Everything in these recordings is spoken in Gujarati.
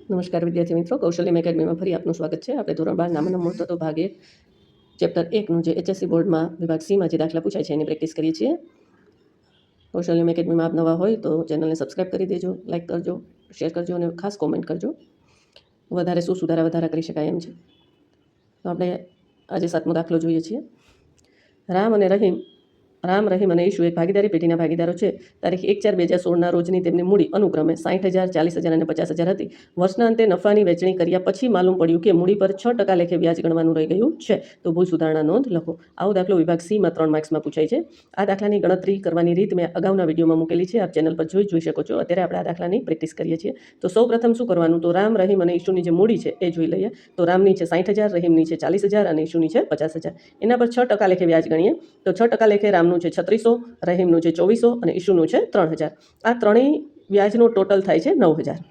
નમસ્કાર વિદ્યાર્થી મિત્રો, કૌશલ્યમ એકેડમીમાં ફરી આપનું સ્વાગત છે. આપણે ધોરણ 12 નામના મૂળતત્વો ભાગ 1 ચેપ્ટર 1નું જે HSC બોર્ડમાં વિભાગ સીમાં જે દાખલા પૂછાય છે એની પ્રેક્ટિસ કરીએ છીએ. કૌશલ્યમ એકેડમીમાં આપ નવા હોય તો ચેનલને સબસ્ક્રાઈબ કરી દેજો, લાઇક કરજો, શેર કરજો અને ખાસ કોમેન્ટ કરજો. વધારે શું વધારા કરી શકાય એમ છે. તો આપણે આજે 7મો દાખલો જોઈએ છીએ. રામ, રહીમ અને ઈશુ એક ભાગીદારી પેઢીના ભાગીદારો છે. તારીખ 1/4/2016ના રોજની તેમની મૂડી અનુક્રમે 60,000, 40,000 અને 50,000 હતી. વર્ષના અંતે નફાની વહેંચણી કર્યા પછી માલુમ પડ્યું કે મૂડી પર 6% લેખે વ્યાજ ગણવાનું રહી ગયું છે. તો ભૂલ સુધારણા નોંધ લખો. આવો દાખલો વિભાગ સીમાં 3 માર્ક્સમાં પૂછાય છે. આ દાખલાની ગણતરી કરવાની રીત મેં અગાઉના વિડીયોમાં મૂકેલી છે, આપ ચેનલ પર જોઈ શકો છો. અત્યારે આપણે આ દાખલાની પ્રેક્ટિસ કરીએ છીએ. તો સૌ પ્રથમ શું કરવાનું, તો રામ, રહીમ અને ઈશુની જે મૂડી છે એ જોઈ લઈએ. તો રામની છે 60,000, રહીમની છે 40,000 અને ઈશુની છે 50,000. એના પર 6% લેખે વ્યાજ ગણીએ તો 6% લેખે રામનું છે 3600, રહીમનું છે 2400 અને ઈશુનું છે 3000. આ ત્રણેય વ્યાજનું ટોટલ થાય છે 9000.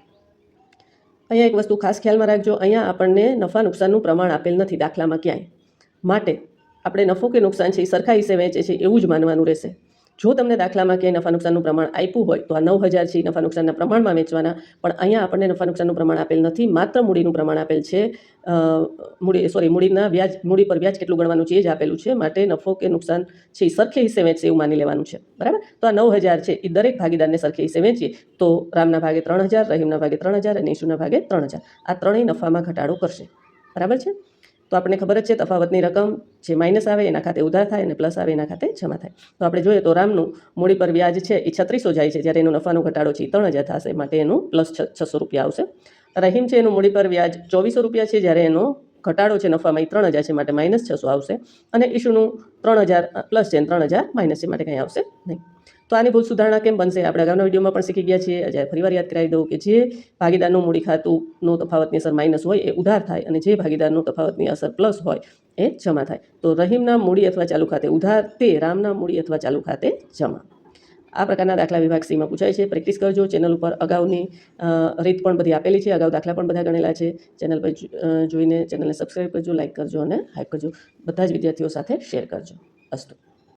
અહીંયા એક વસ્તુ ખાસ ખ્યાલમાં રાખજો, અહીંયા આપણને નફા નુકસાનનું પ્રમાણ આપેલ નથી દાખલામાં ક્યાંય. માટે આપણે નફો કે નુકસાન છે એ સરખા હિસ્સે વહેંચે છે એવું જ માનવાનું રહેશે. જો તમને દાખલામાં ક્યાંય નફા નુકસાનનું પ્રમાણ આપ્યું હોય તો આ 9000 છે નફા નુકસાનના પ્રમાણમાં વેચવાના. પણ અહીંયા આપણને નફા નુકસાનનું પ્રમાણ આપેલ નથી, માત્ર મૂડીનું પ્રમાણ આપેલ છે. મૂડી પર વ્યાજ કેટલું ગણવાનું છે એ જ આપેલું છે. માટે નફો કે નુકસાન છે એ સરખે હિસ્સે વેચશે એવું માની લેવાનું છે. બરાબર. તો આ 9000 છે એ દરેક ભાગીદારને સરખે હિસ્સે વેચીએ તો રામના ભાગે 3000, રહીમના ભાગે 3000 અને ઈશુના ભાગે 3000. આ ત્રણેય નફામાં ઘટાડો કરશે. બરાબર છે. તો આપણને ખબર જ છે તફાવતની રકમ જે માઇનસ આવે એના ખાતે ઉધાર થાય અને પ્લસ આવે એના ખાતે જમા થાય. તો આપણે જોઈએ તો રામનું મૂડી પર વ્યાજ છે એ 3600 જાય છે, જ્યારે એનો નફાનો ઘટાડો છે એ 3000 થશે, માટે એનું પ્લસ 600 રૂપિયા આવશે. રહીમ છે એનું મૂડી પર વ્યાજ 2400 રૂપિયા છે, જ્યારે એનો ઘટાડો છે નફામાં એ 3000 છે, માટે માઇનસ 600 આવશે. અને ઈશુનું 3000 પ્લસ છે, 3000 માઇનસ છે, માટે કંઈ આવશે નહીં. તો આની ભૂલ સુધારણા કેમ બનશે, આપણે અગાઉના વિડીયોમાં પણ શીખી ગયા છીએ. આજે ફરીવાર યાદ કરાવી દઉં કે જે ભાગીદારનું મૂડી ખાતુંનું તફાવતની અસર માઇનસ હોય એ ઉધાર થાય અને જે ભાગીદારનું તફાવતની અસર પ્લસ હોય એ જમા થાય. તો રહીમના મૂડી અથવા ચાલુ ખાતે ઉધાર, તે રામના મૂડી અથવા ચાલુ ખાતે જમા. આ પ્રકારના દાખલા વિભાગ સીમાં પૂછાય છે. પ્રેક્ટિસ કરજો. ચેનલ ઉપર અગાઉની રીત પણ બધી આપેલી છે, અગાઉ દાખલા પણ બધા ગણેલા છે. ચેનલ પર જોઈને ચેનલને સબસ્ક્રાઈબ કરજો, લાઇક કરજો અને હાઈપ કરજો. બધા જ વિદ્યાર્થીઓ સાથે શેર કરજો. અસ્તુ.